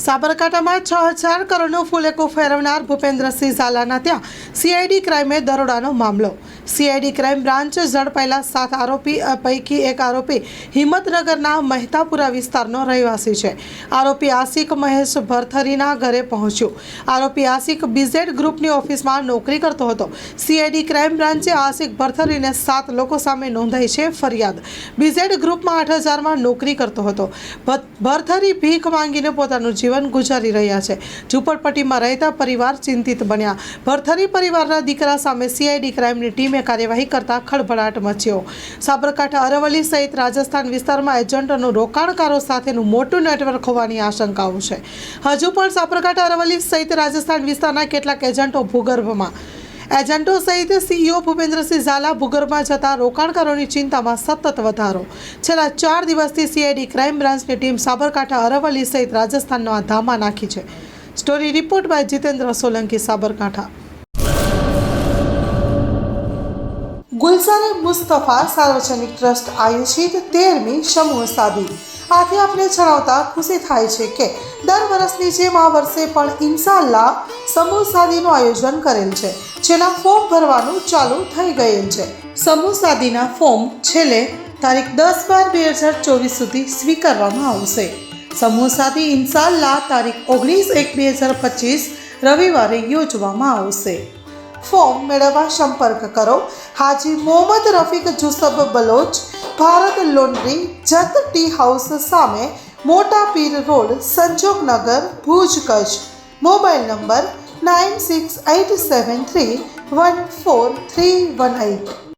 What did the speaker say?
સાબરકાંઠામાં 6,000 કરોડનું ફૂલેકો ફેરવનાર ભૂપેન્દ્રસિંહ ઝાલાના ત્યાં સીઆઈડી ક્રાઇમે દરોડાનો મામલો. સીઆઈડી ક્રાઇમ બ્રાન્ચ ઝડપાયેલા 7 આરોપી પૈકી એક આરોપી હિંમતનગરના મહેતાપુરા વિસ્તારનો રહેવાસી છે. આરોપી આશિક મહેશ ભરથરીના ઘરે પહોંચ્યો. આરોપી આશિક બીઝેડ ગ્રુપની ઓફિસમાં નોકરી કરતો હતો. સીઆઈડી ક્રાઇમ બ્રાન્ચે આશિક ભરથરીને 7 લોકો સામે નોંધાઈ છે ફરિયાદ. બીઝેડ ગ્રુપમાં 8,000માં નોકરી કરતો હતો. ભરથરી ભીખ માંગીને પોતાનું જીવન ગુજારી રહ્યા છે. ઝૂંપડપટ્ટીમાં રહેતા પરિવાર ચિંતિત બન્યા. ભરથરી પરિવારના દીકરા સામે સીઆઈડી ક્રાઇમની ટીમે કાર્યવાહી કરતા ખળભળાટ મચ્યો. સાબરકાંઠા, અરવલ્લી સહિત રાજસ્થાન વિસ્તારમાં એજન્ટોનું રોકાણકારો સાથેનું મોટું નેટવર્ક હોવાની આશંકાઓ છે. હજુ પણ સાબરકાંઠા, અરવલ્લી સહિત રાજસ્થાન વિસ્તારના કેટલાક એજન્ટો ભૂગર્ભમાં. એજન્ટો સહિત સીઈઓ ભૂપેન્દ્રસિંહ ઝાલા ભૂગર્ભમાં જતા રોકાણકારોની ચિંતામાં સતત વધારો. છેલ્લા 4 દિવસથી સીઆઈડી ક્રાઇમ બ્રાન્ચની ટીમ સાબરકાંઠા, અરવલ્લી સહિત રાજસ્થાનનો આ ધામા નાખી છે. Story report by Jitendra Solanki, Sabarkantha. Gulzar Mustafa સાર્વજનિક ટ્રસ્ટ આયોજિત 13મી સમૂહ સાદી. આથી આપણે જણાવતા ખુશી થાય છે કે દર વર્ષની જેમ આ વર્ષે પણ ઇન્શાઅલ્લાહ સમૂહ સાદીનું આયોજન કરેલ છે, જેના ફોર્મ ભરવાનું ચાલુ થઈ ગયેલ છે. સમૂહ સાદીના ફોર્મ છેલ્લે તારીખ 10/12/2024 સુધી સ્વીકારવામાં આવશે. સમૂહ સાદી ઇન્શાઅલ્લાહ તારીખ 19/1/2025 રવિવારે યોજવામાં આવશે. ફોર્મ મેળવવા સંપર્ક કરો Haji Mohammad Rafiq Jusab Baloch, Bharat laundry, Jat tea house સામે, મોટા Pir road, Sanjognagar, Bhuj, Kutch. Mobile number 9687314318.